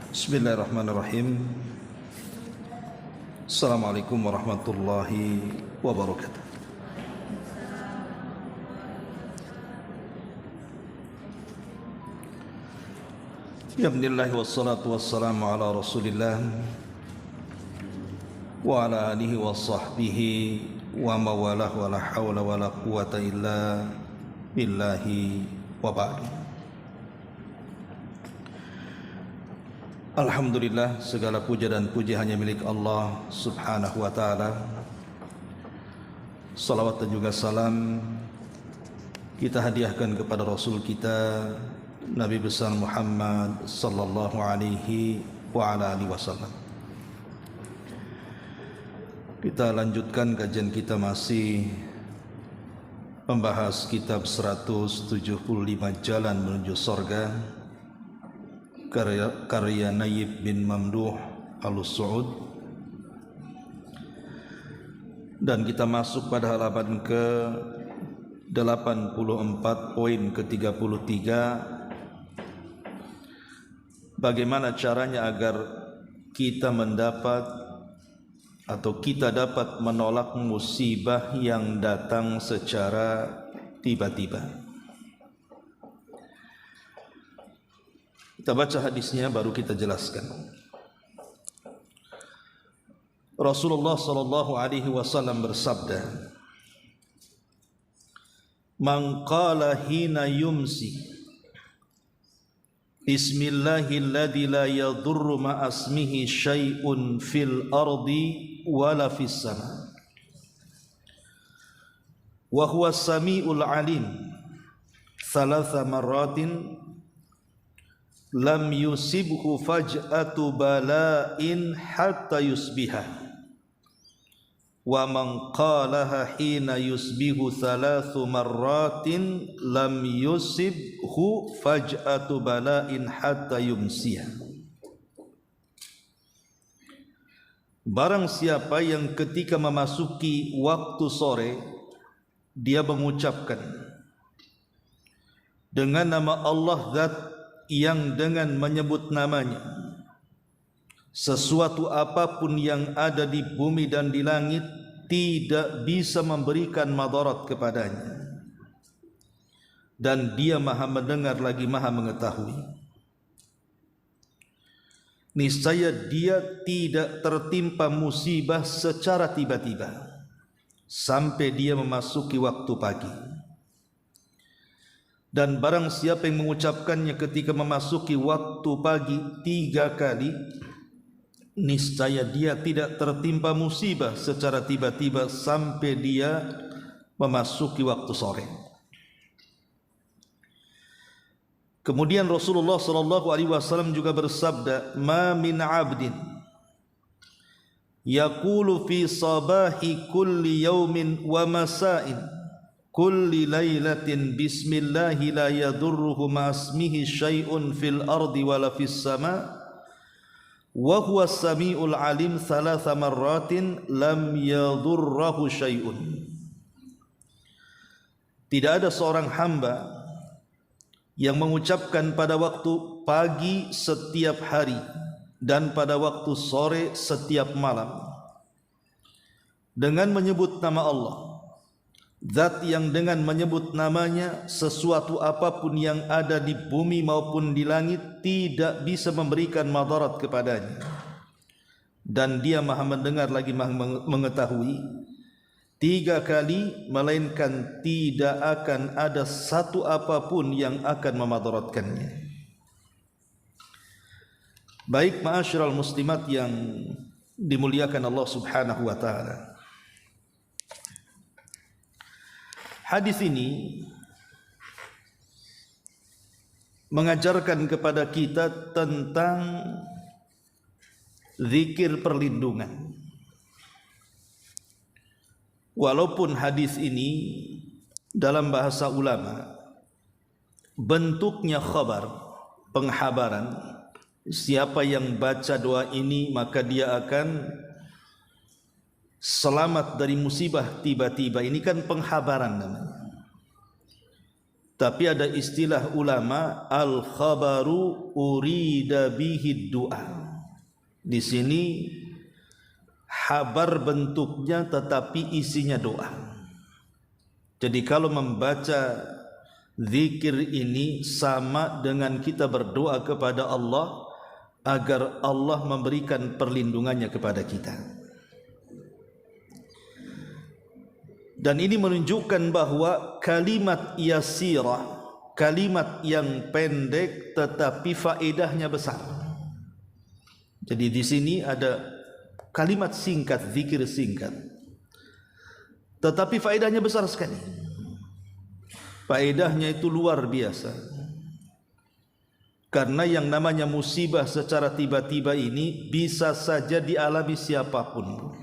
Bismillahirrahmanirrahim. Assalamualaikum warahmatullahi wabarakatuh. Bismillah wassalatu wassalamu ala rasulillah wa ala alihi wa sahbihi wa mawalah wa la hawla wa la quwata illa billahi wa ba'du. Alhamdulillah, segala puja dan puji hanya milik Allah subhanahu wa ta'ala. Salawat dan juga salam kita hadiahkan kepada Rasul kita Nabi besar Muhammad sallallahu alaihi wa ala alihi wasallam. Kita lanjutkan kajian kita, masih membahas kitab 175 Jalan Menuju Sorga, karya Nayyib bin Mamduh Al-Su'ud, dan kita masuk pada halaman ke 84 poin ke 33. Bagaimana caranya agar kita mendapat atau kita dapat menolak musibah yang datang secara tiba-tiba. Kita baca hadisnya baru kita jelaskan. Rasulullah sallallahu alaihi wasallam bersabda, "Man qala hina yumsi Bismillahilladzi la yadurru ma asmihi syai'un fil ardi wala fis sama wa huwa samiul alim thalatha marratin lam yusibhu faj'atu bala'in hatta yusbiha wa man qalaha hina yusbihu thalathu marratin lam yusibhu faj'atu bala'in hatta yumsiya." Barang siapa yang ketika memasuki waktu sore dia mengucapkan dengan nama Allah, zat yang dengan menyebut namanya sesuatu apapun yang ada di bumi dan di langit tidak bisa memberikan madarat kepadanya, dan dia maha mendengar lagi maha mengetahui, niscaya dia tidak tertimpa musibah secara tiba-tiba sampai dia memasuki waktu pagi. Dan barang siapa yang mengucapkannya ketika memasuki waktu pagi 3 kali, niscaya dia tidak tertimpa musibah secara tiba-tiba sampai dia memasuki waktu sore. Kemudian Rasulullah sallallahu alaihi wasallam juga bersabda, "Ma min 'abdin yaqulu fi sabahi kulli yawmin wa masa'in kulli lailatin bismillahi la yadurruhu ma asmihi syai'un fil ardi wala fis sama wa huwa samiul alim thalatha marratin lam yadurruhu syai'un." Tidak ada seorang hamba yang mengucapkan pada waktu pagi setiap hari dan pada waktu sore setiap malam dengan menyebut nama Allah, zat yang dengan menyebut namanya sesuatu apapun yang ada di bumi maupun di langit tidak bisa memberikan madarat kepadanya, dan dia maha mendengar lagi maha mengetahui, 3 kali, melainkan tidak akan ada satu apapun yang akan memadaratkannya. Baik ma'asyiral muslimat yang dimuliakan Allah subhanahu wa ta'ala, hadis ini mengajarkan kepada kita tentang zikir perlindungan. Walaupun hadis ini dalam bahasa ulama bentuknya khabar, penghabaran, siapa yang baca doa ini maka dia akan selamat dari musibah tiba-tiba. Ini kan penghabaran namanya. Tapi ada istilah ulama, al-khabaru urida bihi du'a. Di sini kabar bentuknya tetapi isinya doa. Jadi kalau membaca zikir ini sama dengan kita berdoa kepada Allah agar Allah memberikan perlindungannya kepada kita. Dan ini menunjukkan bahwa kalimat yasirah, kalimat yang pendek tetapi faedahnya besar. Jadi di sini ada kalimat singkat, zikir singkat, tetapi faedahnya besar sekali. Faedahnya itu luar biasa. Karena yang namanya musibah secara tiba-tiba ini bisa saja dialami siapapun.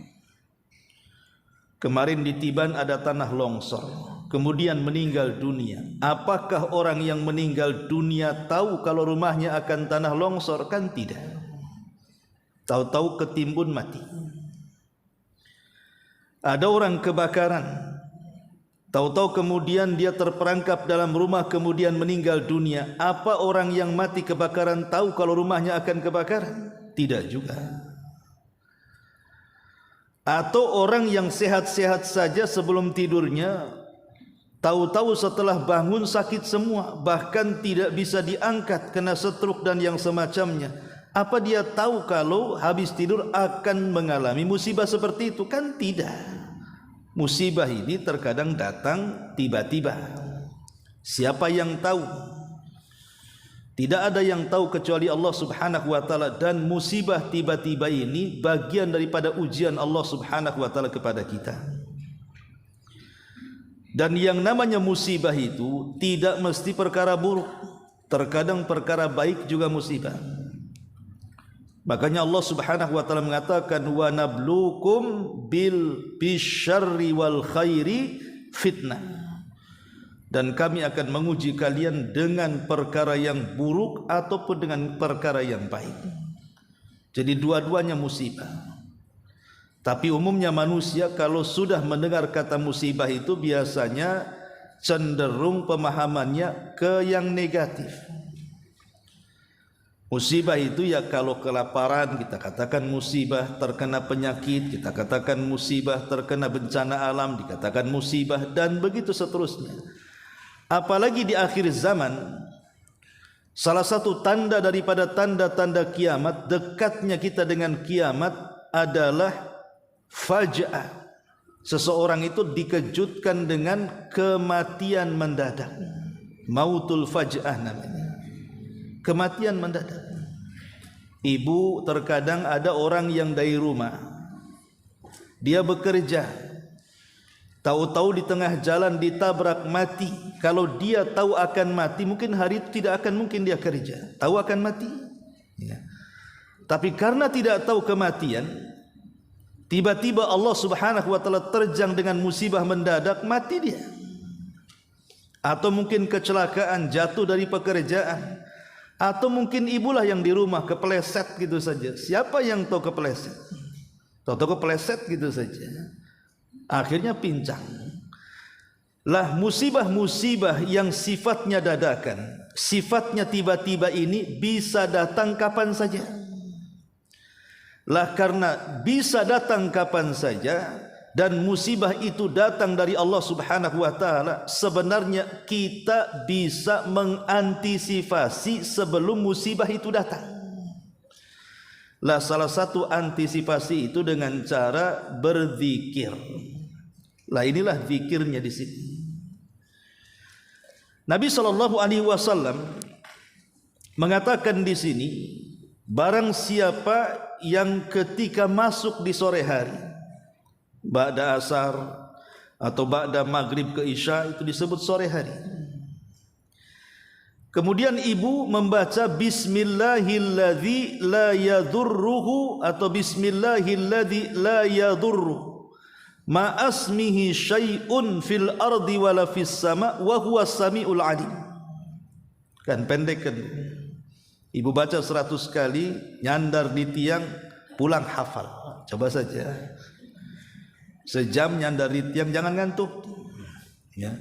Kemarin di Tiban ada tanah longsor, kemudian meninggal dunia. Apakah orang yang meninggal dunia tahu kalau rumahnya akan tanah longsor? Kan tidak. Tahu-tahu ketimbun mati. Ada orang kebakaran, tahu-tahu kemudian dia terperangkap dalam rumah kemudian meninggal dunia. Apa orang yang mati kebakaran tahu kalau rumahnya akan kebakaran? Tidak juga. Atau orang yang sehat-sehat saja sebelum tidurnya, tahu-tahu setelah bangun sakit semua, bahkan tidak bisa diangkat, kena stroke dan yang semacamnya. Apa dia tahu kalau habis tidur akan mengalami musibah seperti itu? Kan tidak. Musibah ini terkadang datang tiba-tiba. Siapa yang tahu? Tidak ada yang tahu kecuali Allah subhanahu wa ta'ala. Dan musibah tiba-tiba ini bagian daripada ujian Allah subhanahu wa ta'ala kepada kita. Dan yang namanya musibah itu tidak mesti perkara buruk. Terkadang perkara baik juga musibah. Makanya Allah subhanahu wa ta'ala mengatakan, wa nablukum bil bisyarri wal khairi fitnah. Dan kami akan menguji kalian dengan perkara yang buruk ataupun dengan perkara yang baik. Jadi dua-duanya musibah. Tapi umumnya manusia kalau sudah mendengar kata musibah itu biasanya cenderung pemahamannya ke yang negatif. Musibah itu ya kalau kelaparan kita katakan musibah, terkena penyakit kita katakan musibah, terkena bencana alam dikatakan musibah, dan begitu seterusnya. Apalagi di akhir zaman, salah satu tanda daripada tanda-tanda kiamat, dekatnya kita dengan kiamat adalah faj'ah. Seseorang itu dikejutkan dengan kematian mendadak. Mautul faj'ah namanya. Kematian mendadak. Ibu, terkadang ada orang yang dari rumah, dia bekerja, tahu-tahu di tengah jalan ditabrak mati. Kalau dia tahu akan mati, mungkin hari itu tidak akan mungkin dia kerja. Tahu akan mati, ya. Tapi karena tidak tahu kematian, tiba-tiba Allah subhanahu wa ta'ala terjang dengan musibah mendadak, mati dia. Atau mungkin kecelakaan, jatuh dari pekerjaan. Atau mungkin ibulah yang di rumah kepleset gitu saja. Siapa yang tahu kepleset? Tahu-tahu kepleset gitu saja, akhirnya pincang. Lah musibah-musibah yang sifatnya dadakan, sifatnya tiba-tiba ini bisa datang kapan saja. Lah karena bisa datang kapan saja dan musibah itu datang dari Allah subhanahu wa ta'ala, sebenarnya kita bisa mengantisipasi sebelum musibah itu datang. Lah salah satu antisipasi itu dengan cara berzikir. Lah inilah zikirnya di sini. Nabi SAW mengatakan di sini, barang siapa yang ketika masuk di sore hari, ba'da asar atau ba'da maghrib ke isya, itu disebut sore hari. Kemudian ibu membaca bismillahilladzi la yadurruhu atau bismillahilladzi la yadurru ma'asmihi syai'un fil ardi wala fis sama wa huwas samiul alim. Kan pendek kan. Ibu baca 100 kali, nyandar di tiang, pulang hafal. Coba saja. Sejam nyandar di tiang, jangan ngantuk. Ya.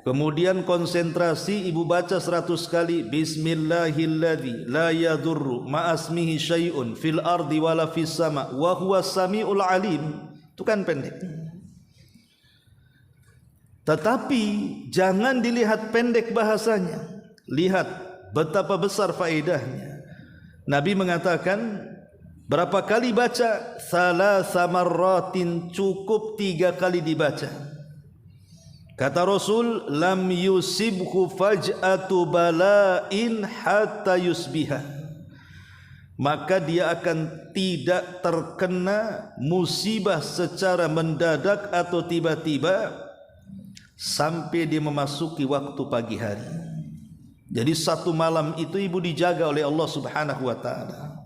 Kemudian konsentrasi, ibu baca 100 kali Bismillahilladzi la yadurru ma'asmihi syai'un fil ardi wala fis sama wa huwas samiul alim. Itu kan pendek. Tetapi jangan dilihat pendek bahasanya, lihat betapa besar faedahnya. Nabi mengatakan, berapa kali baca? Salasa marratin, cukup 3 kali dibaca. Kata Rasul, lam yusibhu faj'atu bala'in hatta yusbiha, maka dia akan tidak terkena musibah secara mendadak atau tiba-tiba sampai dia memasuki waktu pagi hari. Jadi satu malam itu ibu dijaga oleh Allah Subhanahu wa ta'ala.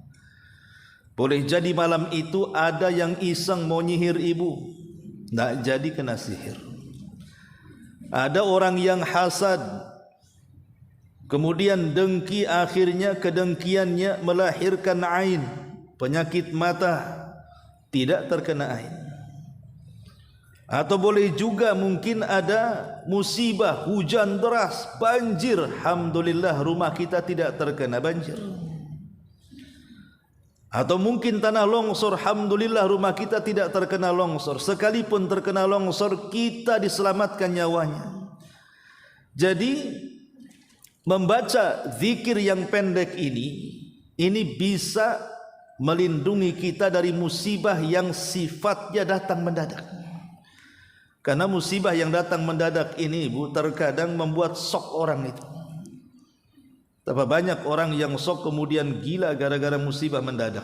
Boleh jadi malam itu ada yang iseng mau nyihir ibu, tidak jadi kena sihir. Ada orang yang hasad, kemudian dengki, akhirnya kedengkiannya melahirkan ain, penyakit mata, tidak terkena ain. Atau boleh juga mungkin ada musibah, hujan deras, banjir, alhamdulillah rumah kita tidak terkena banjir. Atau mungkin tanah longsor, alhamdulillah rumah kita tidak terkena longsor. Sekalipun terkena longsor, kita diselamatkan nyawanya. Jadi membaca zikir yang pendek ini bisa melindungi kita dari musibah yang sifatnya datang mendadak. Karena musibah yang datang mendadak ini, ibu, terkadang membuat shock orang itu. Betapa banyak orang yang shock kemudian gila gara-gara musibah mendadak.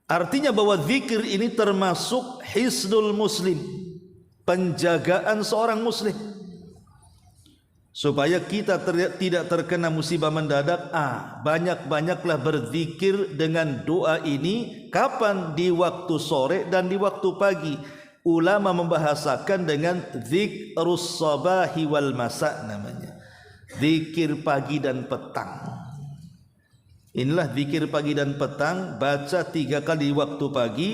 Artinya bahwa zikir ini termasuk hisnul muslim, penjagaan seorang muslim, supaya kita tidak terkena musibah mendadak. Banyak-banyaklah berzikir dengan doa ini. Kapan? Di waktu sore dan di waktu pagi. Ulama membahasakan dengan zikrus sabahi wal masa namanya. Zikir pagi dan petang. Inilah zikir pagi dan petang. Baca 3 kali di waktu pagi,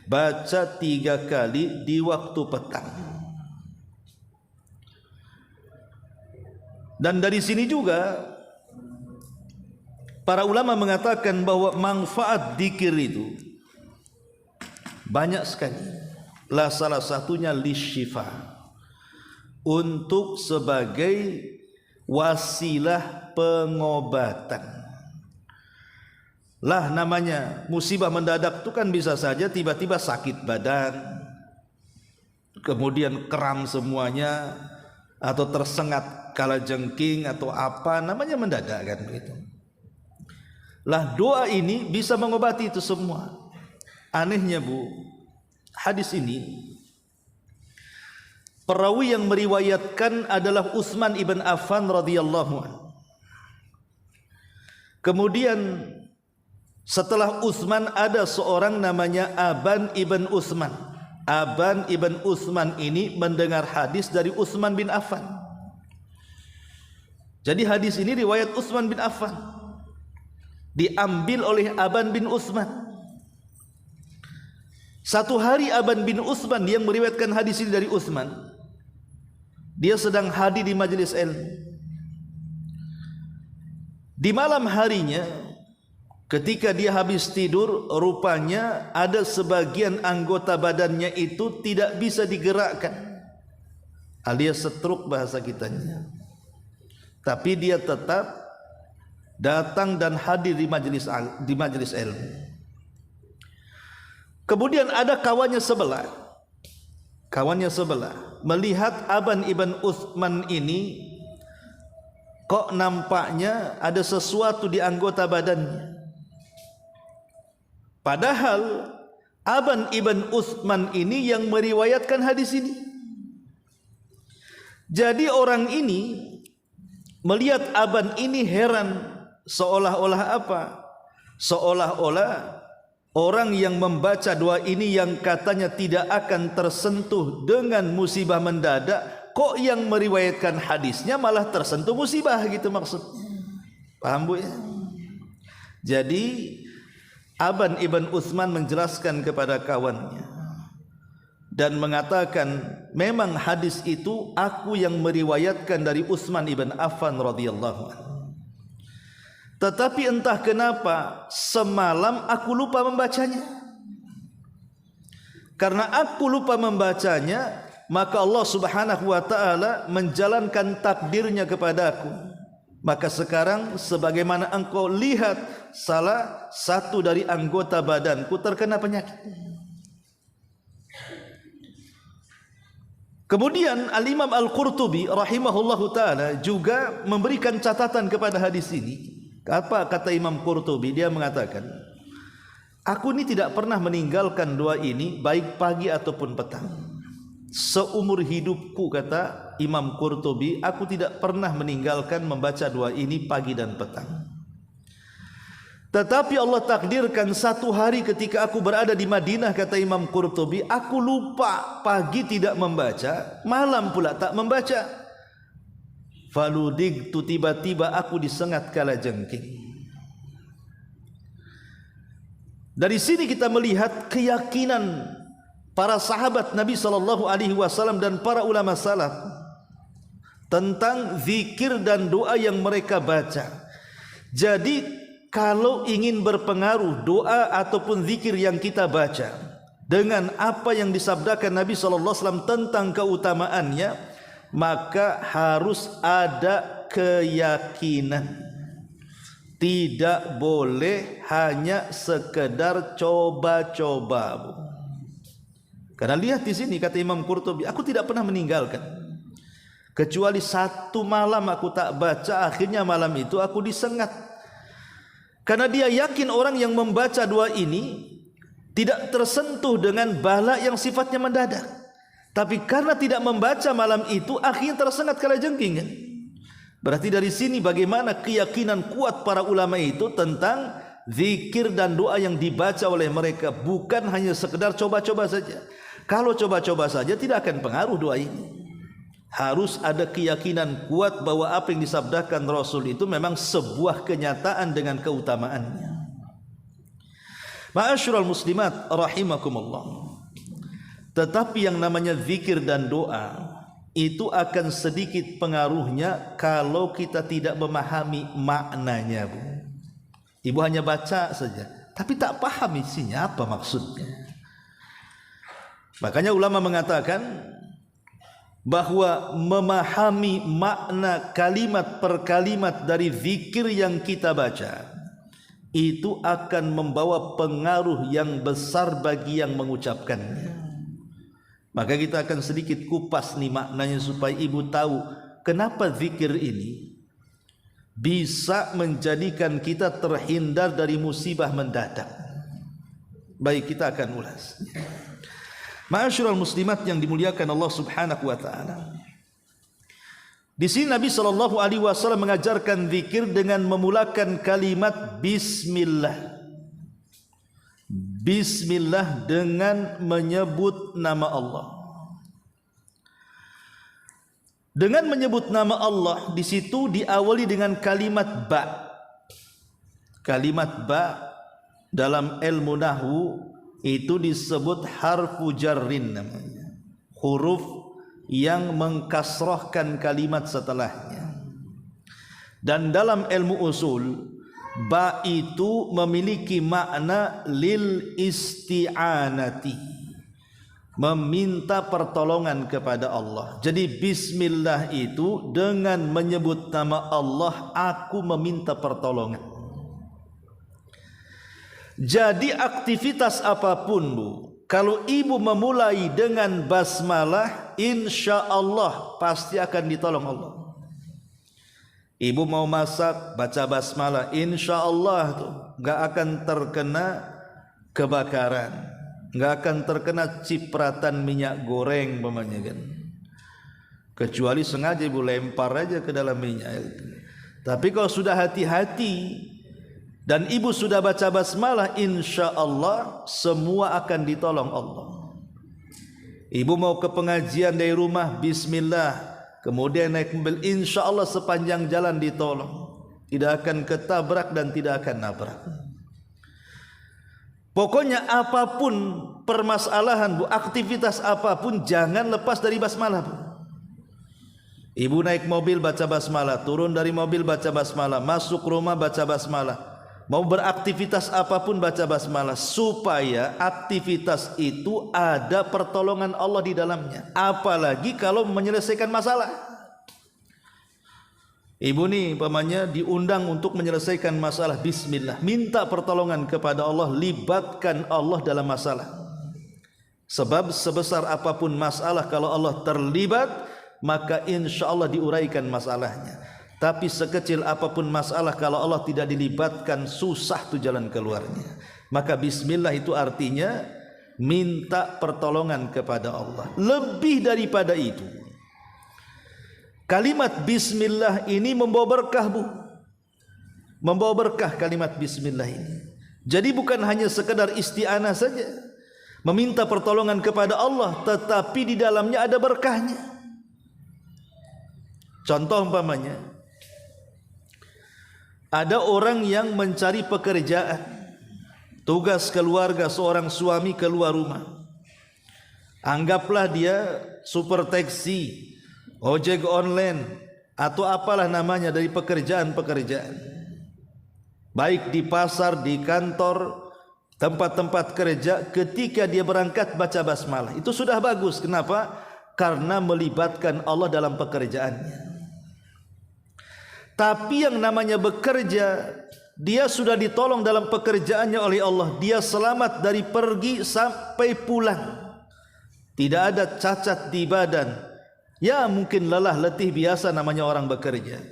baca 3 kali di waktu petang. Dan dari sini juga para ulama mengatakan bahwa manfaat zikir itu banyak sekali. Lah salah satunya lisyifa, untuk sebagai wasilah pengobatan. Lah namanya musibah mendadak itu kan bisa saja tiba-tiba sakit badan, kemudian kram semuanya, atau tersengat kalajengking atau apa, namanya mendadak kan begitu. Lah doa ini bisa mengobati itu semua. Anehnya bu, hadis ini perawi yang meriwayatkan adalah Utsman ibn Affan radhiyallahu anhu. Kemudian setelah Utsman ada seorang namanya Aban ibn Utsman. Aban ibn Utsman ini mendengar hadis dari Utsman bin Affan. Jadi hadis ini riwayat Utsman bin Affan, diambil oleh Aban bin Utsman. Satu hari Aban bin Utsman yang meriwayatkan hadis ini dari Utsman, dia sedang hadir di majelis ilmu. Di malam harinya, ketika dia habis tidur, rupanya ada sebagian anggota badannya itu tidak bisa digerakkan, alias stroke bahasa kitanya. Tapi dia tetap datang dan hadir di majelis ilmu. Kemudian ada kawannya sebelah melihat Aban ibn Utsman ini kok nampaknya ada sesuatu di anggota badannya. Padahal Aban ibn Utsman ini yang meriwayatkan hadis ini. Jadi orang ini melihat Aban ini heran, seolah-olah apa? Seolah-olah orang yang membaca doa ini yang katanya tidak akan tersentuh dengan musibah mendadak, kok yang meriwayatkan hadisnya malah tersentuh musibah gitu maksudnya. Paham bu ya? Jadi Aban ibn Utsman menjelaskan kepada kawannya, dan mengatakan memang hadis itu aku yang meriwayatkan dari Utsman ibn Affan radhiyallahu anhu. Tetapi entah kenapa semalam aku lupa membacanya. Karena aku lupa membacanya, maka Allah Subhanahu wa taala menjalankan takdirnya kepadaku. Maka sekarang sebagaimana engkau lihat, salah satu dari anggota badanku terkena penyakit. Kemudian Al-Imam Al-Qurtubi rahimahullahu taala juga memberikan catatan kepada hadis ini. Apa kata Imam Qurtubi? Dia mengatakan, aku ini tidak pernah meninggalkan doa ini baik pagi ataupun petang. Seumur hidupku, kata Imam Qurtubi, aku tidak pernah meninggalkan membaca doa ini pagi dan petang. Tetapi Allah takdirkan satu hari ketika aku berada di Madinah, kata Imam Qurtubi, aku lupa pagi tidak membaca, malam pula tak membaca. Faludigtu, tiba-tiba aku disengat kalajengking. Dari sini kita melihat keyakinan para sahabat Nabi SAW dan para ulama salaf tentang zikir dan doa yang mereka baca. Jadi kalau ingin berpengaruh doa ataupun zikir yang kita baca dengan apa yang disabdakan Nabi SAW tentang keutamaannya, maka harus ada keyakinan. Tidak boleh hanya sekedar coba-coba. Karena lihat di sini kata Imam Qurtubi, aku tidak pernah meninggalkan kecuali satu malam aku tak baca, akhirnya malam itu aku disengat. Karena dia yakin orang yang membaca doa ini tidak tersentuh dengan bala yang sifatnya mendadak. Tapi karena tidak membaca malam itu, akhirnya tersengat kalajengking. Berarti dari sini bagaimana keyakinan kuat para ulama itu tentang zikir dan doa yang dibaca oleh mereka, bukan hanya sekedar coba-coba saja. Kalau coba-coba saja tidak akan pengaruh doa ini. Harus ada keyakinan kuat bahwa apa yang disabdakan Rasul itu memang sebuah kenyataan dengan keutamaannya. Ma'asyiral muslimat rahimakumullah. Tetapi yang namanya zikir dan doa itu akan sedikit pengaruhnya kalau kita tidak memahami maknanya, Bu. Ibu hanya baca saja, tapi tak paham isinya apa maksudnya. Makanya ulama mengatakan bahwa memahami makna kalimat per kalimat dari zikir yang kita baca itu akan membawa pengaruh yang besar bagi yang mengucapkannya. Maka kita akan sedikit kupas nih maknanya supaya ibu tahu kenapa zikir ini bisa menjadikan kita terhindar dari musibah mendadak. Baik, kita akan ulas. Ma'asyiral muslimat yang dimuliakan Allah Subhanahu wa taala. Di sini Nabi SAW mengajarkan zikir dengan memulakan kalimat bismillah. Bismillah dengan menyebut nama Allah. Dengan menyebut nama Allah di situ diawali dengan kalimat ba. Kalimat ba dalam ilmu nahwu itu disebut harfu jarrin namanya. Huruf yang mengkasrahkan kalimat setelahnya. Dan dalam ilmu usul, ba itu memiliki makna lil isti'anati, meminta pertolongan kepada Allah. Jadi bismillah itu dengan menyebut nama Allah aku meminta pertolongan. Jadi aktivitas apapun, Bu, kalau ibu memulai dengan basmalah, insya Allah pasti akan ditolong Allah. Ibu mau masak, baca basmalah, insya Allah tuh nggak akan terkena kebakaran, nggak akan terkena cipratan minyak goreng, namanya kan. Kecuali sengaja ibu lempar aja ke dalam minyak. Tapi kalau sudah hati-hati dan ibu sudah baca basmalah, insya Allah semua akan ditolong Allah. Ibu mau ke pengajian dari rumah, bismillah, kemudian naik mobil, insya Allah sepanjang jalan ditolong. Tidak akan ketabrak dan tidak akan nabrak. Pokoknya apapun permasalahan Bu, aktivitas apapun jangan lepas dari basmalah Bu. Ibu naik mobil baca basmalah, turun dari mobil baca basmalah, masuk rumah baca basmalah, mau beraktivitas apapun baca basmalah, supaya aktivitas itu ada pertolongan Allah di dalamnya. Apalagi kalau menyelesaikan masalah. Ibu nih umpamanya diundang untuk menyelesaikan masalah, bismillah, minta pertolongan kepada Allah, libatkan Allah dalam masalah. Sebab sebesar apapun masalah, kalau Allah terlibat, maka insya Allah diuraikan masalahnya. Tapi sekecil apapun masalah, kalau Allah tidak dilibatkan, susah tuh jalan keluarnya. Maka bismillah itu artinya minta pertolongan kepada Allah. Lebih daripada itu, kalimat bismillah ini membawa berkah Bu. Membawa berkah kalimat bismillah ini. Jadi bukan hanya sekedar isti'anah saja, meminta pertolongan kepada Allah, tetapi di dalamnya ada berkahnya. Contoh umpamanya, ada orang yang mencari pekerjaan, tugas keluarga, seorang suami keluar rumah. Anggaplah dia super taksi, ojek online, atau apalah namanya dari pekerjaan-pekerjaan, baik di pasar, di kantor, tempat-tempat kerja. Ketika dia berangkat baca basmalah, itu sudah bagus. Kenapa? Karena melibatkan Allah dalam pekerjaannya. Tapi yang namanya bekerja, dia sudah ditolong dalam pekerjaannya oleh Allah, dia selamat dari pergi sampai pulang, tidak ada cacat di badan. Ya mungkin lelah letih biasa namanya orang bekerja,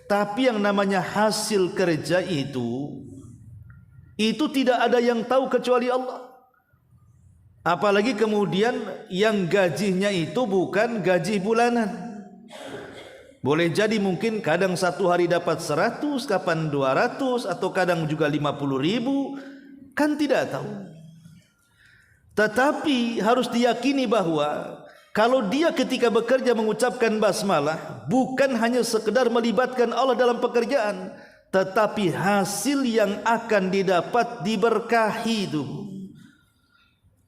tapi yang namanya hasil kerja itu tidak ada yang tahu kecuali Allah. Apalagi kemudian yang gajinya itu bukan gaji bulanan. Boleh jadi mungkin kadang satu hari dapat 100, kapan 200, atau kadang juga 50.000, kan tidak tahu. Tetapi harus diyakini bahwa kalau dia ketika bekerja mengucapkan basmalah, bukan hanya sekedar melibatkan Allah dalam pekerjaan, tetapi hasil yang akan didapat diberkahi itu.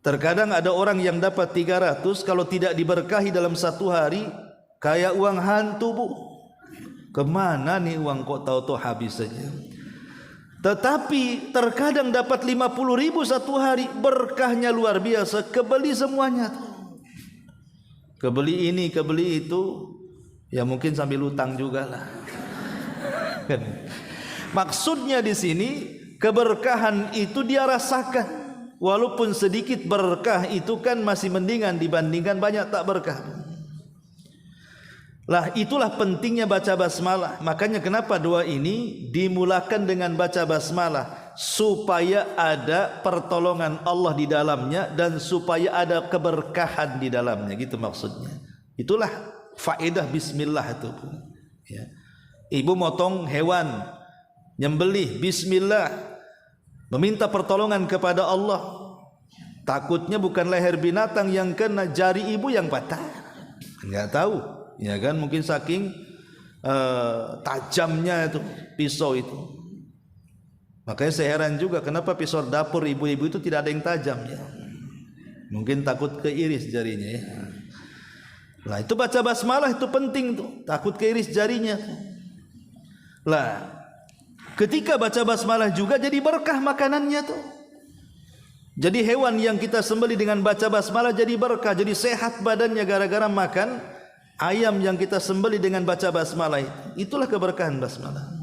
Terkadang ada orang yang dapat 300, kalau tidak diberkahi dalam satu hari, kayak uang hantu Bu. Kemana nih uang kok tahu-tahu habis saja. Tetapi terkadang dapat 50.000 satu hari, berkahnya luar biasa, kebeli semuanya. Kebeli ini, kebeli itu, ya mungkin sambil utang juga lah. Maksudnya di sini keberkahan itu dia rasakan. Walaupun sedikit berkah itu kan masih mendingan dibandingkan banyak tak berkah. Lah itulah pentingnya baca basmalah. Makanya kenapa doa ini dimulakan dengan baca basmalah, supaya ada pertolongan Allah di dalamnya dan supaya ada keberkahan di dalamnya, gitu maksudnya. Itulah faedah bismillah itu. Ya. Ibu motong hewan, nyembelih, bismillah, meminta pertolongan kepada Allah. Takutnya bukan leher binatang yang kena, jari ibu yang patah. Enggak tahu. Ya kan, mungkin saking tajamnya itu pisau itu. Makanya saya heran juga kenapa pisau dapur ibu-ibu itu tidak ada yang tajam ya. Mungkin takut keiris jarinya ya. Nah itu baca basmalah itu penting tuh, takut keiris jarinya. Lah ketika baca basmalah juga jadi berkah makanannya tuh. Jadi hewan yang kita sembelih dengan baca basmalah jadi berkah, jadi sehat badannya gara-gara makan ayam yang kita sembelih dengan baca basmalah. Itulah keberkahan basmalah.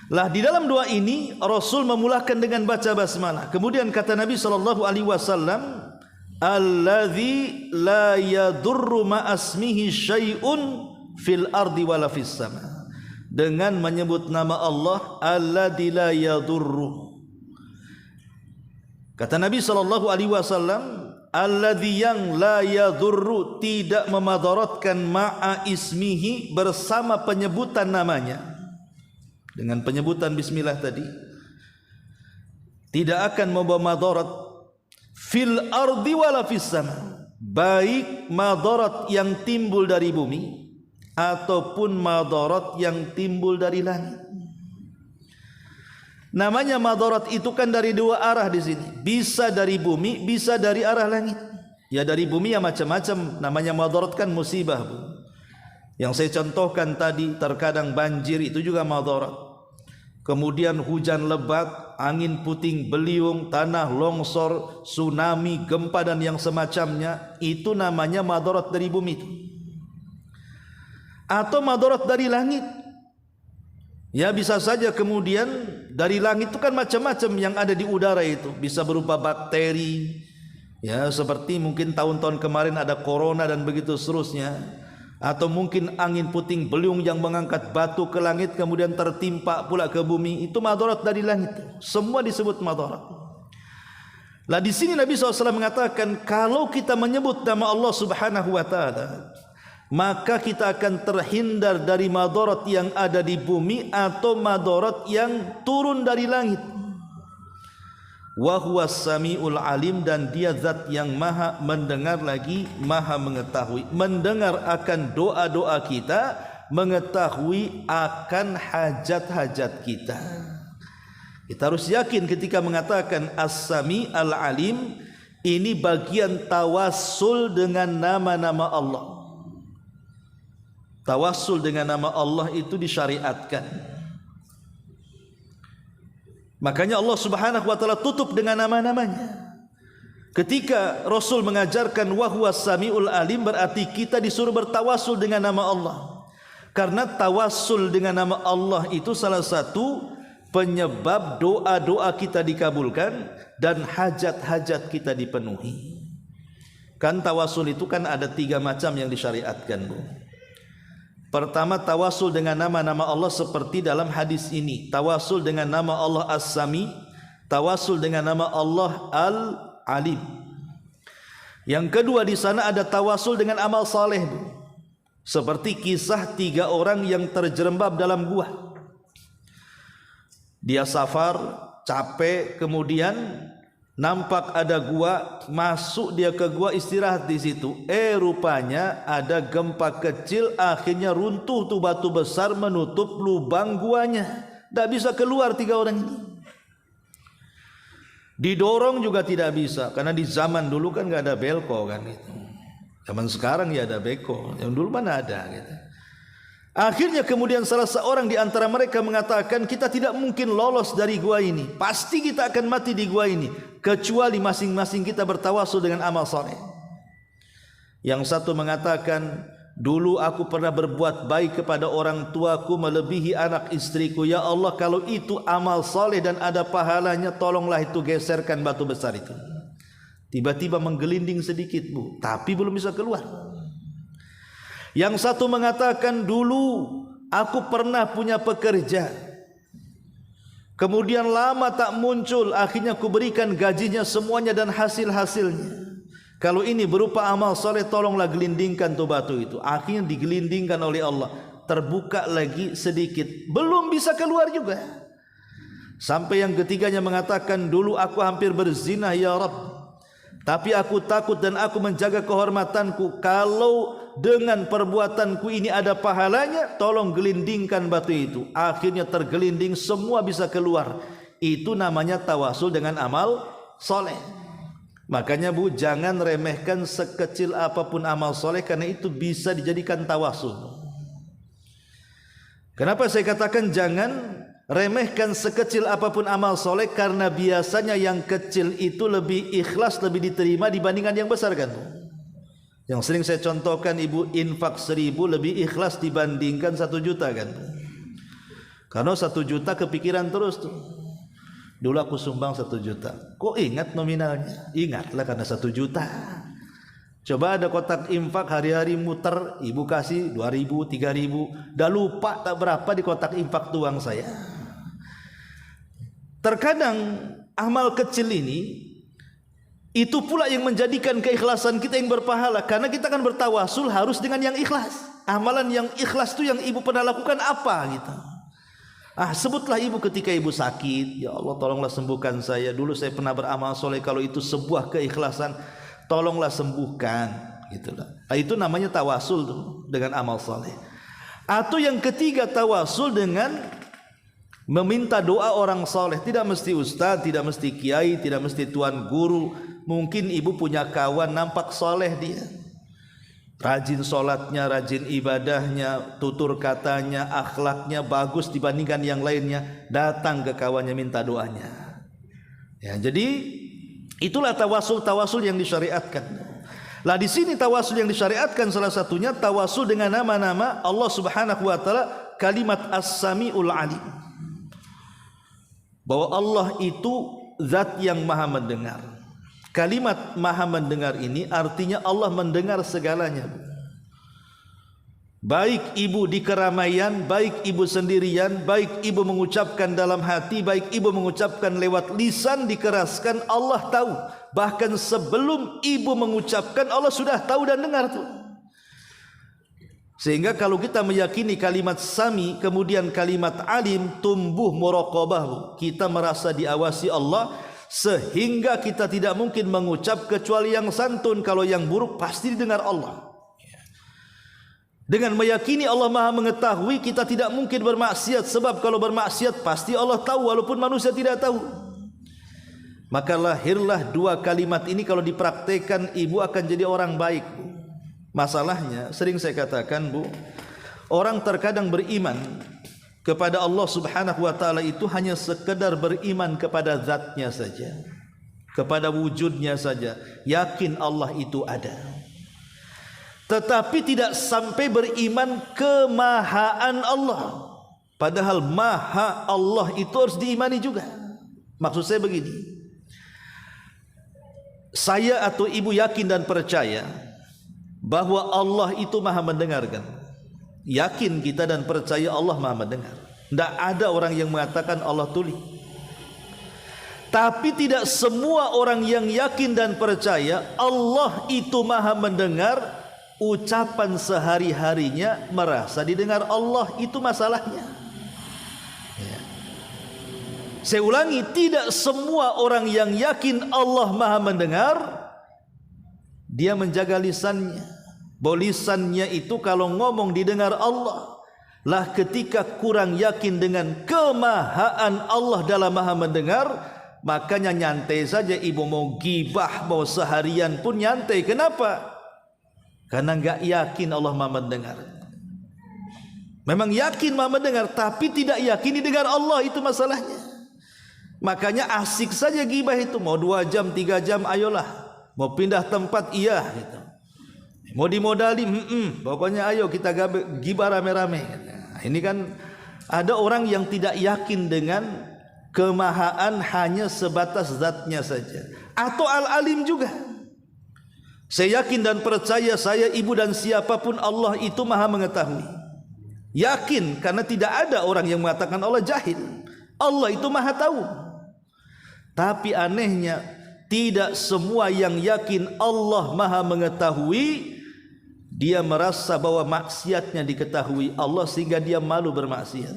Lah di dalam doa ini Rasul memulakan dengan baca basmalah. Kemudian kata Nabi SAW, alladzi la yadurru ma'asmihi syai'un fil ardi wala fis sama. Dengan menyebut nama Allah, alladzi la yadurru. Kata Nabi SAW, alladzi yang la yadurru, tidak memadaratkan, ma'a ismihi, bersama penyebutan namanya. Dengan penyebutan bismillah tadi tidak akan membawa madarat fil ardi wala fis sama, baik madarat yang timbul dari bumi ataupun madarat yang timbul dari langit. Namanya madarat itu kan dari dua arah di sini. Bisa dari bumi, bisa dari arah langit. Ya dari bumi ya macam-macam. Namanya madarat kan musibah, Bu. Yang saya contohkan tadi, terkadang banjir itu juga madarat. Kemudian hujan lebat, angin puting beliung, tanah longsor, tsunami, gempa dan yang semacamnya, itu namanya madarat dari bumi itu. Atau madarat dari langit. Ya bisa saja kemudian dari langit itu kan macam-macam yang ada di udara itu. Bisa berupa bakteri, ya seperti mungkin tahun-tahun kemarin ada corona dan begitu seterusnya. Atau mungkin angin puting beliung yang mengangkat batu ke langit kemudian tertimpa pula ke bumi. Itu madarat dari langit. Semua disebut madarat. Lah di sini Nabi SAW mengatakan kalau kita menyebut nama Allah Subhanahu wa taala, maka kita akan terhindar dari madarat yang ada di bumi atau madarat yang turun dari langit. Wa huwas samiul alim, dan dia zat yang maha mendengar lagi maha mengetahui. Mendengar akan doa-doa kita, mengetahui akan hajat-hajat kita. Kita harus yakin ketika mengatakan as-sami al-alim, ini bagian tawassul dengan nama-nama Allah. Tawassul dengan nama Allah itu disyariatkan. Makanya Allah Subhanahu wa taala tutup dengan nama-namanya. Ketika Rasul mengajarkan wa huwas samiul alim, berarti kita disuruh bertawassul dengan nama Allah. Karena tawassul dengan nama Allah itu salah satu penyebab doa-doa kita dikabulkan dan hajat-hajat kita dipenuhi. Kan tawassul itu kan ada 3 macam yang disyariatkan, Bu. Pertama, tawasul dengan nama-nama Allah seperti dalam hadis ini. Tawasul dengan nama Allah As-Sami, tawasul dengan nama Allah Al-Alim. Yang kedua di sana ada tawasul dengan amal saleh, seperti kisah 3 orang yang terjerembab dalam gua. Dia safar, capek, kemudian nampak ada gua, masuk dia ke gua, istirahat di situ. Rupanya ada gempa kecil, akhirnya runtuh tuh batu besar menutup lubang guanya. Tak bisa keluar 3 orang ini. Didorong juga tidak bisa, karena di zaman dulu kan nggak ada belko kan gitu. Zaman sekarang ya ada beko, yang dulu mana ada gitu. Akhirnya kemudian salah seorang di antara mereka mengatakan, kita tidak mungkin lolos dari gua ini. Pasti kita akan mati di gua ini, kecuali masing-masing kita bertawasul dengan amal saleh. Yang satu mengatakan, dulu aku pernah berbuat baik kepada orang tuaku melebihi anak istriku. Ya Allah, kalau itu amal saleh dan ada pahalanya, tolonglah itu geserkan batu besar itu. Tiba-tiba menggelinding sedikit, Bu, tapi belum bisa keluar. Yang satu mengatakan, dulu aku pernah punya pekerja, kemudian lama tak muncul, akhirnya aku berikan gajinya semuanya dan hasil-hasilnya. Kalau ini berupa amal soleh, tolonglah gelindingkan tuh batu itu. Akhirnya digelindingkan oleh Allah, terbuka lagi sedikit, belum bisa keluar juga. Sampai yang ketiganya mengatakan, dulu aku hampir berzina ya Rabb, tapi aku takut dan aku menjaga kehormatanku. Kalau dengan perbuatanku ini ada pahalanya, tolong gelindingkan batu itu. Akhirnya tergelinding, semua bisa keluar. Itu namanya tawasul dengan amal soleh. Makanya, Bu, jangan remehkan sekecil apapun amal soleh, karena itu bisa dijadikan tawasul. Kenapa saya katakan jangan remehkan sekecil apapun amal soleh? Karena biasanya yang kecil itu lebih ikhlas, lebih diterima dibandingkan yang besar kan. Yang sering saya contohkan, ibu infak 1000 lebih ikhlas dibandingkan 1 juta kan. Karena 1 juta kepikiran terus tuh. Dulu aku sumbang 1 juta. Kok ingat nominalnya? Ingatlah karena 1 juta. Coba ada kotak infak hari-hari muter, ibu kasih 2000, 3000, dah lupa tak berapa di kotak infak tuang saya. Terkadang amal kecil ini itu pula yang menjadikan keikhlasan kita yang berpahala, karena kita akan bertawasul harus dengan yang ikhlas. Amalan yang ikhlas itu yang ibu pernah lakukan apa gitu. Sebutlah ibu ketika ibu sakit, ya Allah tolonglah sembuhkan saya. Dulu saya pernah beramal soleh, kalau itu sebuah keikhlasan, tolonglah sembuhkan gitulah. Itu namanya tawasul tuh dengan amal soleh. Atau yang ketiga, tawasul dengan meminta doa orang soleh. Tidak mesti ustaz, tidak mesti kiai, tidak mesti tuan guru. Mungkin ibu punya kawan nampak soleh dia, rajin sholatnya, rajin ibadahnya, tutur katanya, akhlaknya bagus dibandingkan yang lainnya. Datang ke kawannya minta doanya. Ya, jadi itulah tawasul yang disyariatkan. Lah di sini tawasul yang disyariatkan salah satunya tawasul dengan nama-nama Allah Subhanahu wa taala, kalimat As-Sami'ul Alim. Bahwa Allah itu zat yang maha mendengar. Kalimat maha mendengar ini artinya Allah mendengar segalanya. Baik ibu di keramaian, baik ibu sendirian, baik ibu mengucapkan dalam hati, baik ibu mengucapkan lewat lisan dikeraskan, Allah tahu. Bahkan sebelum ibu mengucapkan, Allah sudah tahu dan dengar tuh. Sehingga kalau kita meyakini kalimat sami kemudian kalimat alim, tumbuh muraqabah, kita merasa diawasi Allah, sehingga kita tidak mungkin mengucap kecuali yang santun. Kalau yang buruk pasti didengar Allah. Dengan meyakini Allah maha mengetahui, kita tidak mungkin bermaksiat, sebab kalau bermaksiat pasti Allah tahu walaupun manusia tidak tahu. Maka lahirlah dua kalimat ini. Kalau dipraktekkan, ibu akan jadi orang baik. Masalahnya sering saya katakan, Bu, orang terkadang beriman kepada Allah Subhanahu wa taala itu hanya sekedar beriman kepada zatnya saja, kepada wujudnya saja, yakin Allah itu ada, tetapi tidak sampai beriman kemahaan Allah. Padahal maha Allah itu harus diimani juga. Maksud saya begini, saya atau ibu yakin dan percaya bahwa Allah itu maha mendengarkan. Yakin kita dan percaya Allah maha mendengar. Tidak ada orang yang mengatakan Allah tuli. Tapi tidak semua orang yang yakin dan percaya Allah itu maha mendengar, ucapan sehari-harinya merasa didengar Allah. Itu masalahnya. Saya ulangi, tidak semua orang yang yakin Allah maha mendengar, dia menjaga lisannya. Bahwa lisannya itu kalau ngomong didengar Allah. Lah ketika kurang yakin dengan kemahaan Allah dalam maha mendengar, makanya nyantai saja ibu mau gibah, mau seharian pun nyantai. Kenapa? Karena enggak yakin Allah maha mendengar. Memang yakin maha mendengar, tapi tidak yakin didengar Allah, itu masalahnya. Makanya asik saja gibah itu, mau 2 jam 3 jam ayolah, mau pindah tempat iya gitu, mau dimodali pokoknya ayo kita gibah rame-rame. Nah, ini kan ada orang yang tidak yakin dengan kemahaan, hanya sebatas zatnya saja. Atau al-alim juga, saya yakin dan percaya, saya ibu dan siapapun, Allah itu maha mengetahui. Yakin karena tidak ada orang yang mengatakan Allah jahil. Allah itu maha tahu. Tapi anehnya tidak semua yang yakin Allah maha mengetahui, dia merasa bahwa maksiatnya diketahui Allah sehingga dia malu bermaksiat.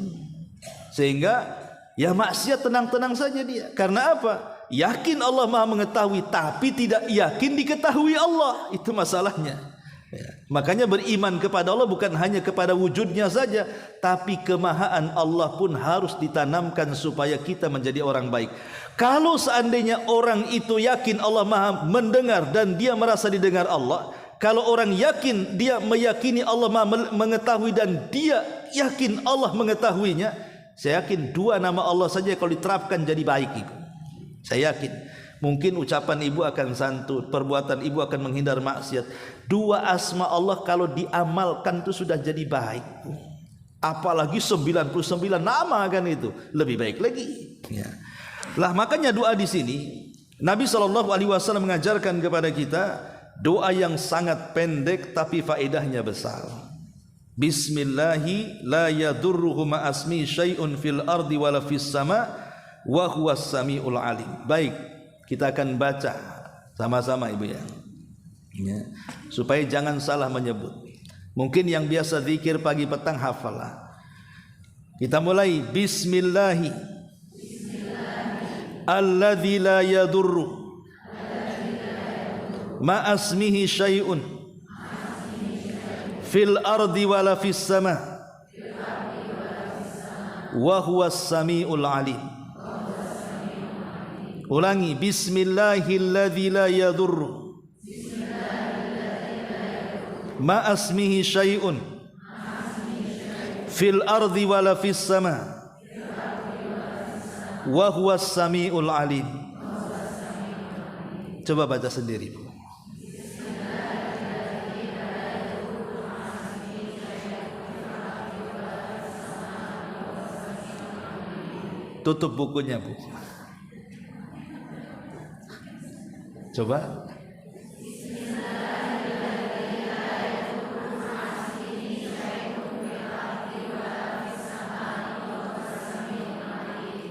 Sehingga ya maksiat tenang-tenang saja dia. Karena apa? Yakin Allah maha mengetahui tapi tidak yakin diketahui Allah. Itu masalahnya. Ya. Makanya beriman kepada Allah bukan hanya kepada wujudnya saja, tapi kemahaan Allah pun harus ditanamkan supaya kita menjadi orang baik. Kalau seandainya orang itu yakin Allah maha mendengar dan dia merasa didengar Allah, kalau orang yakin, dia meyakini Allah maha mengetahui dan dia yakin Allah mengetahuinya, saya yakin 2 nama Allah saja kalau diterapkan jadi baik itu. Saya yakin. Mungkin ucapan ibu akan santun, perbuatan ibu akan menghindar maksiat. 2 asma Allah kalau diamalkan itu sudah jadi baik. Apalagi 99 nama kan itu, lebih baik lagi. Ya. Lah makanya doa di sini Nabi SAW mengajarkan kepada kita doa yang sangat pendek tapi faedahnya besar. Bismillahi la yadurruhu ma'asmi syai'un fil ardi wala fis sama wa huwas samiul alim. Baik, kita akan baca sama-sama ibu ya, supaya jangan salah menyebut. Mungkin yang biasa zikir pagi petang hafalah. Kita mulai. Bismillahi alladzi la yadurru ma'asmihi syai'un fil ardi wala fis sama wa huwas samiul alim. Ulangi, bismillahilladzi la yadurru ma asmihi syai'un fil ardi wala fis sama wa huwas samiul alim. Coba baca sendiri, Bu. Tutup bukunya, Bu. Coba.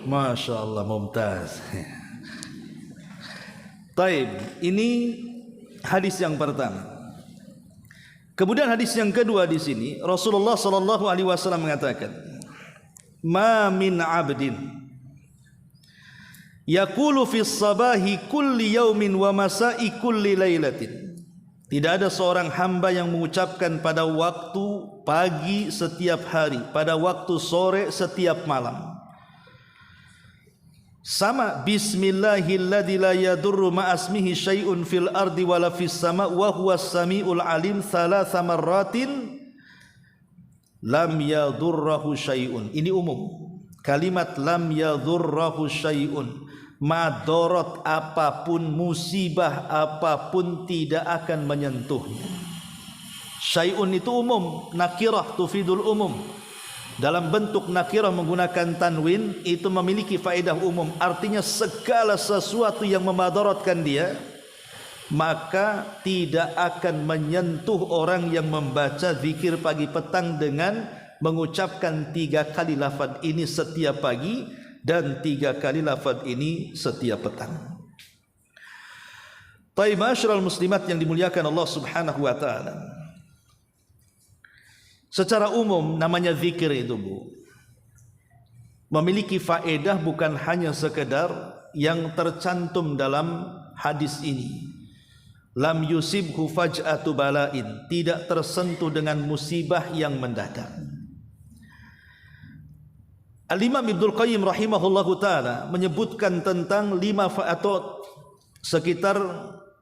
Masya Allah, mumtaz. Taib, ini hadis yang pertama. Kemudian hadis yang kedua di sini, Rasulullah sallallahu alaihi wasallam mengatakan, "Ma min 'abdin yaqulu fi sabahi kulli yaumin wa masa'i kulli lailatin." Tidak ada seorang hamba yang mengucapkan pada waktu pagi setiap hari, pada waktu sore setiap malam, sama bismillahilladzi la yadurru ma asmihi syai'un fil ardi wala fis sama wa huwas samiul alim thalatha marratin lam yadurruhu syai'un. Ini umum. Kalimat lam yadurruhu syai'un, madarat apapun, musibah apapun tidak akan menyentuhnya. Syai'un itu umum, nakirah tufidul umum. Dalam bentuk nakirah menggunakan tanwin itu memiliki faedah umum, artinya segala sesuatu yang memadaratkan dia maka tidak akan menyentuh orang yang membaca zikir pagi petang dengan mengucapkan 3 kali lafaz ini setiap pagi dan 3 kali lafaz ini setiap petang. Taib, ma'asyiral muslimat yang dimuliakan Allah Subhanahu wa taala. Secara umum namanya zikir itu, Bu, memiliki faedah bukan hanya sekedar yang tercantum dalam hadis ini. Lam yusibhu faj'atu bala'in, tidak tersentuh dengan musibah yang mendadak. Al-Imam Ibnul Qayyim rahimahullahu ta'ala menyebutkan tentang 5 atau sekitar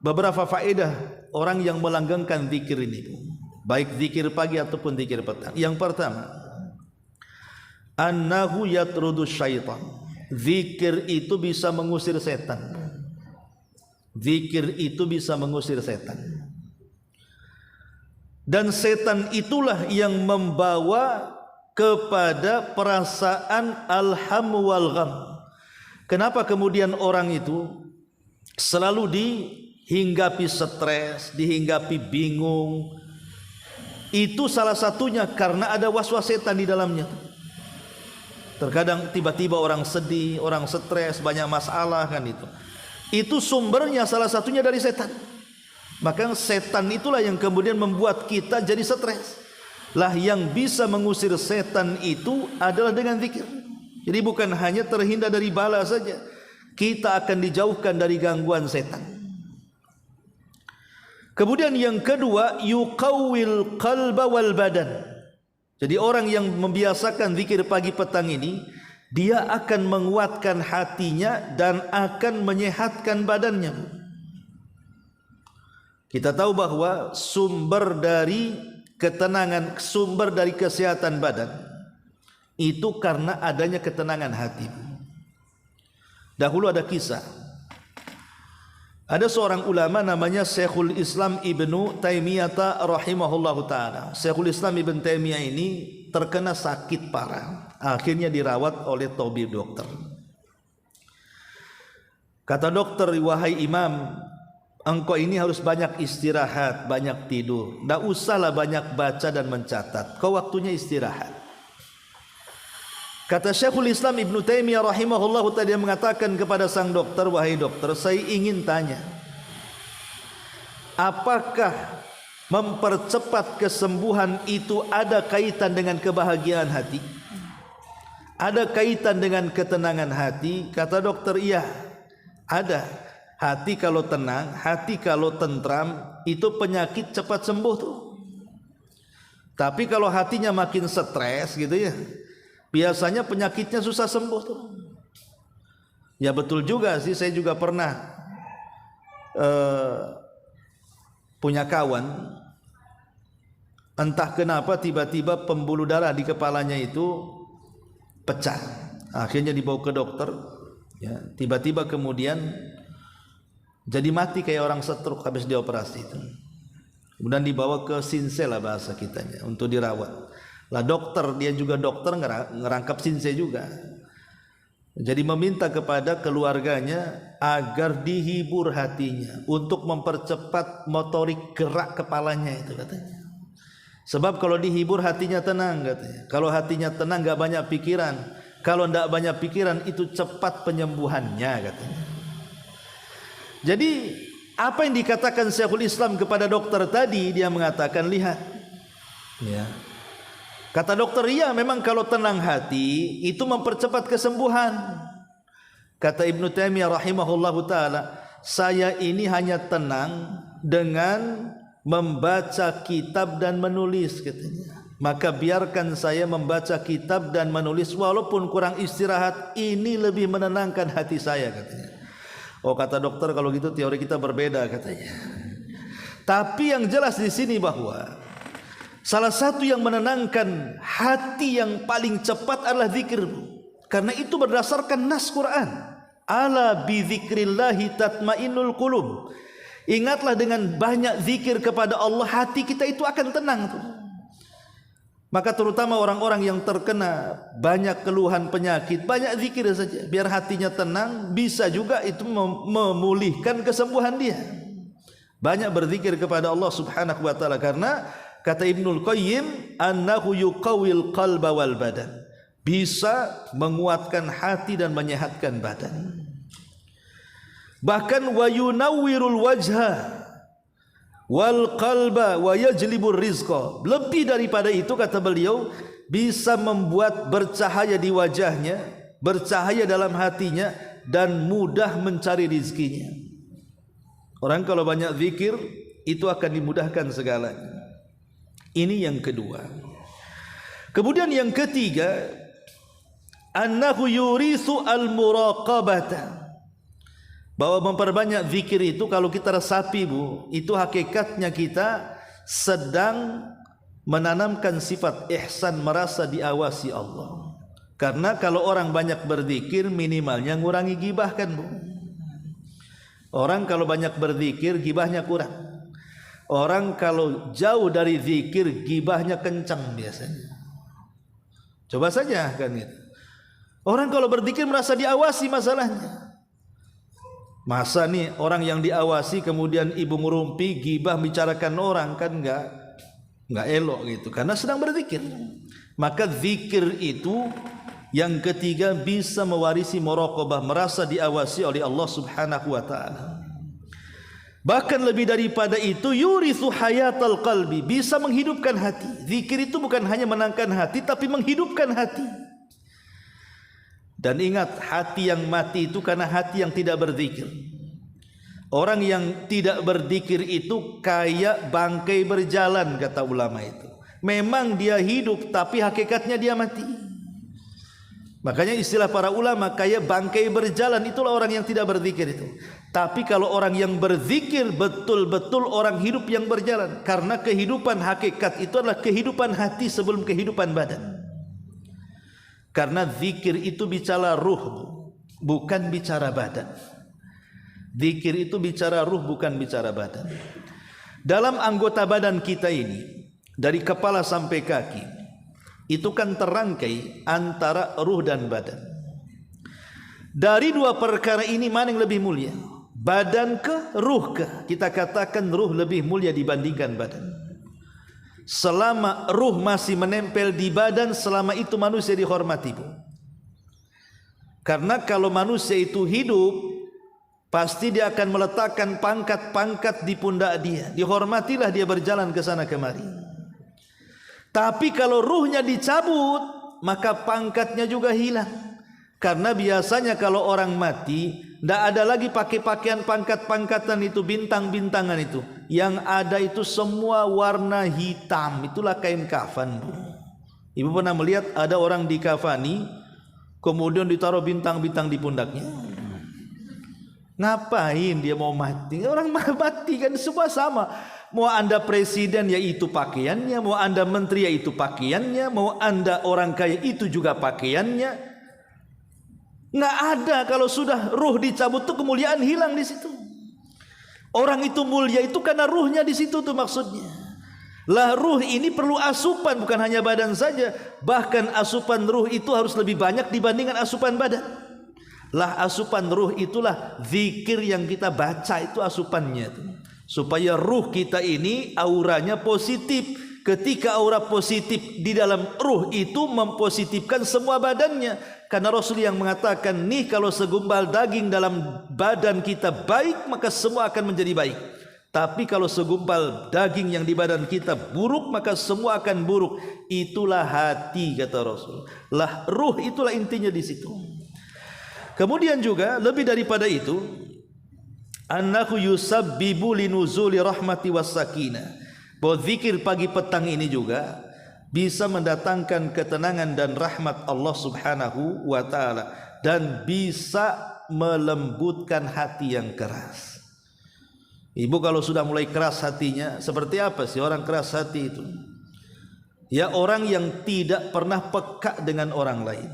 beberapa faedah orang yang melanggengkan zikir ini, Bu, baik zikir pagi ataupun zikir petang. Yang pertama, annahu yatrudu syaitan. Zikir itu bisa mengusir setan. Zikir itu bisa mengusir setan. Dan setan itulah yang membawa kepada perasaan alham wal gham. Kenapa kemudian orang itu selalu dihinggapi stres, dihinggapi bingung? Itu salah satunya karena ada waswas setan di dalamnya. Terkadang tiba-tiba orang sedih, orang stres, banyak masalah kan itu. Itu sumbernya salah satunya dari setan. Maka setan itulah yang kemudian membuat kita jadi stres. Lah yang bisa mengusir setan itu adalah dengan zikir. Jadi bukan hanya terhindar dari bala saja, kita akan dijauhkan dari gangguan setan. Kemudian yang kedua, yuqawwil qalba wal badan. Jadi orang yang membiasakan zikir pagi petang ini, dia akan menguatkan hatinya dan akan menyehatkan badannya. Kita tahu bahwa sumber dari ketenangan, sumber dari kesehatan badan itu karena adanya ketenangan hati. Dahulu ada kisah. Ada seorang ulama namanya Syekhul Islam Ibnu Taimiyah rahimahullahu taala. Syekhul Islam Ibnu Taimiyah ini terkena sakit parah. Akhirnya dirawat oleh tabib dokter. Kata dokter, wahai imam, engkau ini harus banyak istirahat, banyak tidur. Tidak usahlah banyak baca dan mencatat. Kau waktunya istirahat. Kata Syekhul Islam Ibnu Taimiyah rahimahullah tadi mengatakan kepada sang dokter, wahai dokter, saya ingin tanya, apakah mempercepat kesembuhan itu ada kaitan dengan kebahagiaan hati? Ada kaitan dengan ketenangan hati? Kata dokter, iya, ada. Hati kalau tenang, hati kalau tentram, itu penyakit cepat sembuh tuh. Tapi kalau hatinya makin stres gitu ya, biasanya penyakitnya susah sembuh tuh. Ya betul juga sih, saya juga pernah punya kawan, entah kenapa tiba-tiba pembuluh darah di kepalanya itu pecah. Akhirnya dibawa ke dokter, ya, tiba-tiba kemudian jadi mati kayak orang stroke habis dioperasi itu. Kemudian dibawa ke Sinsel lah bahasa kitanya untuk dirawat. Lah dokter, dia juga dokter ngerangkap Sinsel juga. Jadi meminta kepada keluarganya agar dihibur hatinya untuk mempercepat motorik gerak kepalanya itu katanya. Sebab kalau dihibur hatinya tenang katanya. Kalau hatinya tenang gak banyak pikiran. Kalau tidak banyak pikiran itu cepat penyembuhannya katanya. Jadi apa yang dikatakan Syekhul Islam kepada dokter tadi, dia mengatakan lihat, ya. Kata dokter, iya memang kalau tenang hati itu mempercepat kesembuhan. Kata Ibnu Taimiyah rahimahullahu taala, saya ini hanya tenang dengan membaca kitab dan menulis katanya. Maka biarkan saya membaca kitab dan menulis walaupun kurang istirahat, ini lebih menenangkan hati saya katanya. Oh kata dokter, kalau gitu teori kita berbeda katanya. Tapi yang jelas di sini bahwa salah satu yang menenangkan hati yang paling cepat adalah zikir. Karena itu berdasarkan nas Quran. Ala bi dzikrillahi tatmainnul qulub. Ingatlah dengan banyak zikir kepada Allah, hati kita itu akan tenang tuh. Maka terutama orang-orang yang terkena banyak keluhan penyakit, banyak zikir saja biar hatinya tenang, bisa juga itu memulihkan kesembuhan dia. Banyak berzikir kepada Allah Subhanahu wa taala, karena kata Ibnul Qayyim, annahu yuqawwil qalba wal badan. Bisa menguatkan hati dan menyehatkan badan. Bahkan wa yunawwirul wajha wal qalba wa yajlibur rizqa. Lebih daripada itu kata beliau, bisa membuat bercahaya di wajahnya, bercahaya dalam hatinya, dan mudah mencari rizkinya. Orang kalau banyak zikir itu akan dimudahkan segalanya. Ini yang kedua. Kemudian yang ketiga, annahu yurisu al-muraqabata. Bahwa memperbanyak zikir itu kalau kita resapi Bu, itu hakikatnya kita sedang menanamkan sifat ihsan, merasa diawasi Allah. Karena kalau orang banyak berzikir minimalnya ngurangi gibah kan Bu. Orang kalau banyak berzikir gibahnya kurang. Orang kalau jauh dari zikir gibahnya kencang biasanya. Coba saja kan gitu. Orang kalau berzikir merasa diawasi masalahnya. Masa nih orang yang diawasi kemudian ibu ngerumpi gibah bicarakan orang, kan enggak elok gitu, karena sedang berzikir. Maka zikir itu yang ketiga bisa mewarisi muraqabah, merasa diawasi oleh Allah Subhanahu wa taala. Bahkan lebih daripada itu, yurithu hayatal qalbi, bisa menghidupkan hati. Zikir itu bukan hanya menenangkan hati tapi menghidupkan hati. Dan ingat, hati yang mati itu karena hati yang tidak berzikir. Orang yang tidak berzikir itu kayak bangkai berjalan kata ulama itu. Memang dia hidup tapi hakikatnya dia mati. Makanya istilah para ulama kayak bangkai berjalan, itulah orang yang tidak berzikir itu. Tapi kalau orang yang berzikir betul-betul orang hidup yang berjalan. Karena kehidupan hakikat itu adalah kehidupan hati sebelum kehidupan badan. Karena zikir itu bicara ruh, bukan bicara badan. Zikir itu bicara ruh, bukan bicara badan. Dalam anggota badan kita ini, dari kepala sampai kaki, itu kan terangkai antara ruh dan badan. Dari dua perkara ini mana yang lebih mulia? Badan ke ruh ke? Kita katakan ruh lebih mulia dibandingkan badan. Selama ruh masih menempel di badan, selama itu manusia dihormati Bu. Karena kalau manusia itu hidup, pasti dia akan meletakkan pangkat-pangkat di pundak dia. Dihormatilah dia berjalan ke sana kemari. Tapi kalau ruhnya dicabut, maka pangkatnya juga hilang. Karena biasanya kalau orang mati, tidak ada lagi pakai pakaian pangkat-pangkatan itu, bintang-bintangan itu. Yang ada itu semua warna hitam. Itulah kain kafan Bu. Ibu pernah melihat ada orang dikafani kemudian ditaruh bintang-bintang di pundaknya? Ngapain dia mau mati? Orang mati kan semua sama. Mau anda presiden ya itu pakaiannya, mau anda menteri ya itu pakaiannya, mau anda orang kaya itu juga pakaiannya. Nggak ada, kalau sudah ruh dicabut tuh kemuliaan hilang di situ. Orang itu mulia itu karena ruhnya di situ tuh maksudnya. Lah ruh ini perlu asupan, bukan hanya badan saja. Bahkan asupan ruh itu harus lebih banyak dibandingkan asupan badan. Lah asupan ruh itulah zikir yang kita baca, itu asupannya itu. Supaya ruh kita ini auranya positif. Ketika aura positif di dalam ruh itu mempositifkan semua badannya. Karena Rasul yang mengatakan, nih kalau segumpal daging dalam badan kita baik, maka semua akan menjadi baik. Tapi kalau segumpal daging yang di badan kita buruk, maka semua akan buruk. Itulah hati, kata Rasul. Lah ruh itulah intinya di situ. Kemudian juga lebih daripada itu, annahu yusabbibu linuzuli rahmati wassakinah. Bahwa zikir pagi petang ini juga bisa mendatangkan ketenangan dan rahmat Allah Subhanahu wa taala, dan bisa melembutkan hati yang keras. Ibu kalau sudah mulai keras hatinya, seperti apa sih orang keras hati itu? Ya orang yang tidak pernah peka dengan orang lain.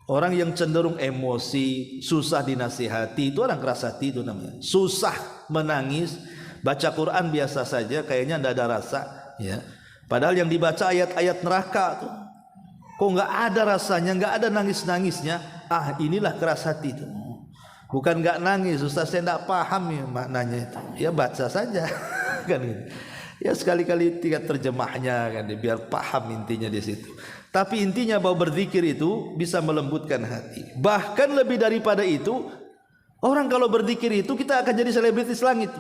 Orang yang cenderung emosi, susah dinasihati, itu orang keras hati itu namanya. Susah menangis, baca Quran biasa saja, kayaknya tidak ada rasa, ya. Padahal yang dibaca ayat-ayat neraka tuh, kok nggak ada rasanya, nggak ada nangis-nangisnya. Ah, inilah keras hati itu. Bukan nggak nangis, Ustaz saya tidak paham ya maknanya itu. Ya baca saja, kan gitu. Ya sekali-kali tingkat terjemahnya kan, biar paham intinya di situ. Tapi intinya bahwa berzikir itu bisa melembutkan hati. Bahkan lebih daripada itu, orang kalau berzikir itu kita akan jadi selebritis langit.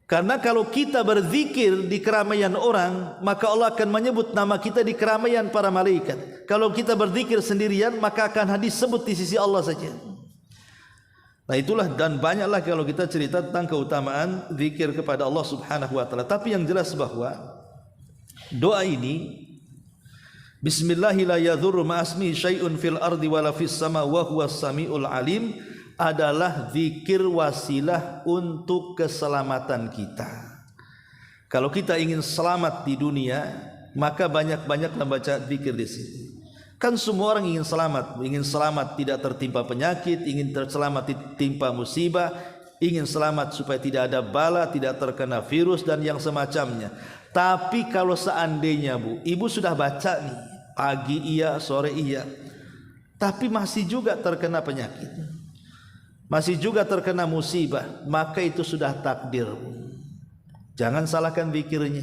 Karena kalau kita berzikir di keramaian orang, maka Allah akan menyebut nama kita di keramaian para malaikat. Kalau kita berzikir sendirian, maka akan disebut di sisi Allah saja. Nah itulah, dan banyaklah kalau kita cerita tentang keutamaan zikir kepada Allah Subhanahu wa taala. Tapi yang jelas bahwa doa ini, Bismillahi la yadhurru ma'asmi syai'un fil ardi wala fis sama wa huwas samiul alim, adalah zikir wasilah untuk keselamatan kita. Kalau kita ingin selamat di dunia, maka banyak-banyak membaca zikir di sini. Kan semua orang ingin selamat tidak tertimpa penyakit, ingin selamat tertimpa musibah, ingin selamat supaya tidak ada bala, tidak terkena virus dan yang semacamnya. Tapi kalau seandainya ibu sudah baca nih, pagi iya, sore iya, tapi masih juga terkena penyakit, masih juga terkena musibah, maka itu sudah takdir. Jangan salahkan zikirnya.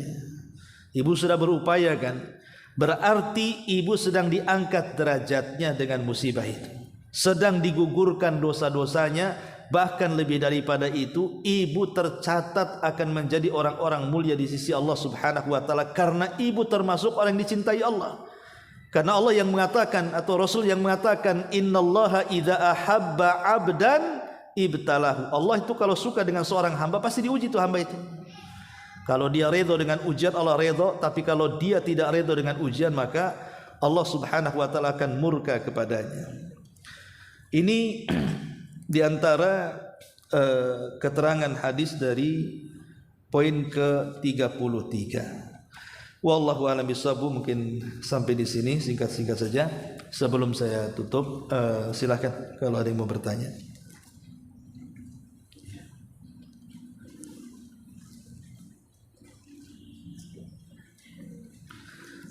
Ibu sudah berupaya kan, berarti ibu sedang diangkat derajatnya dengan musibah itu, sedang digugurkan dosa-dosanya. Bahkan lebih daripada itu, ibu tercatat akan menjadi orang-orang mulia di sisi Allah Subhanahu wa taala, karena ibu termasuk orang yang dicintai Allah. Karena Allah yang mengatakan, atau Rasul yang mengatakan, innallaha idza ahabba 'abdan ibtalahu. Allah itu kalau suka dengan seorang hamba pasti diuji tuh hamba itu. Kalau dia redha dengan ujian, Allah redha. Tapi kalau dia tidak redha dengan ujian, maka Allah Subhanahu wa taala akan murka kepadanya. Ini diantara keterangan hadis dari poin ke-33. Wallahu a'lam bishawab. Mungkin sampai di sini singkat-singkat saja. Sebelum saya tutup, silakan kalau ada yang mau bertanya.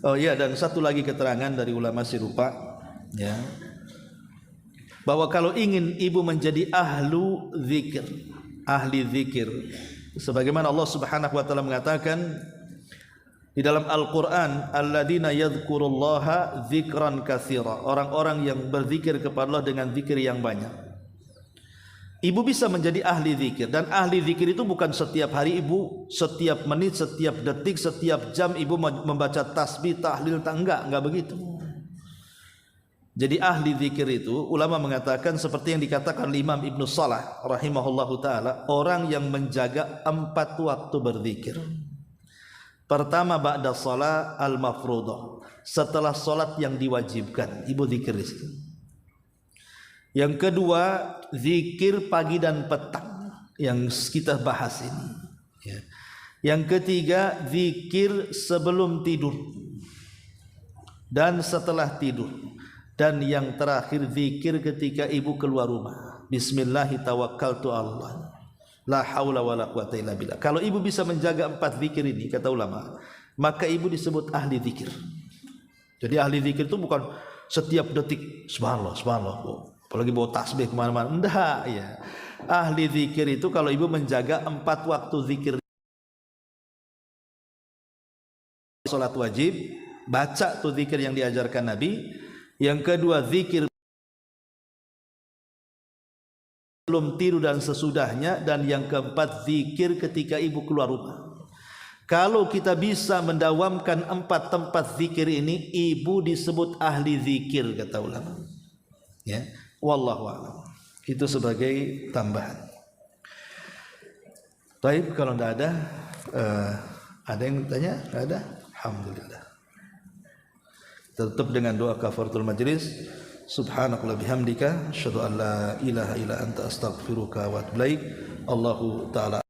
Oh iya, dan satu lagi keterangan dari ulama serupa, ya, bahwa kalau ingin ibu menjadi ahlu zikir, ahli zikir, sebagaimana Allah Subhanahu wa taala mengatakan di dalam Al-Quran, alladzina yadhkurullaha dzikran katsira, orang-orang yang berzikir kepada Allah dengan zikir yang banyak. Ibu bisa menjadi ahli zikir, dan ahli zikir itu bukan setiap hari ibu, setiap menit, setiap detik, setiap jam ibu membaca tasbih, tahlil, enggak begitu. Jadi ahli zikir itu ulama mengatakan seperti yang dikatakan Imam Ibnu Salah rahimahullahu taala, orang yang menjaga 4 waktu berzikir. Pertama ba'da shalah al-mafruḍah, setelah salat yang diwajibkan ibu zikir di situ. Yang kedua zikir pagi dan petang yang kita bahas ini ya. Yang ketiga zikir sebelum tidur dan setelah tidur. Dan yang terakhir zikir ketika ibu keluar rumah. Bismillahi tawakkaltu Allah. La haula wala quwata illa billah. Kalau ibu bisa menjaga 4 zikir ini kata ulama, maka ibu disebut ahli zikir. Jadi ahli zikir itu bukan setiap detik subhanallah subhanallah, apalagi bawa tasbih kemana-mana. Enggak ya. Ahli zikir itu kalau ibu menjaga 4 waktu zikir, salat wajib, baca tuh zikir yang diajarkan Nabi. Yang kedua zikir sebelum tidur dan sesudahnya. Dan yang keempat zikir ketika ibu keluar rumah. Kalau kita bisa mendawamkan 4 tempat zikir ini, ibu disebut ahli zikir kata ulama ya. Wallahu a'lam. Itu sebagai tambahan. Baik, kalau tidak ada yang tanya? Tidak ada? Alhamdulillah. Tutup dengan doa kafaratul majlis. Subhanakallah bihamdika asyhadu an la ilaha illa anta astaghfiruka wa atubu ilaik. Allahu ta'ala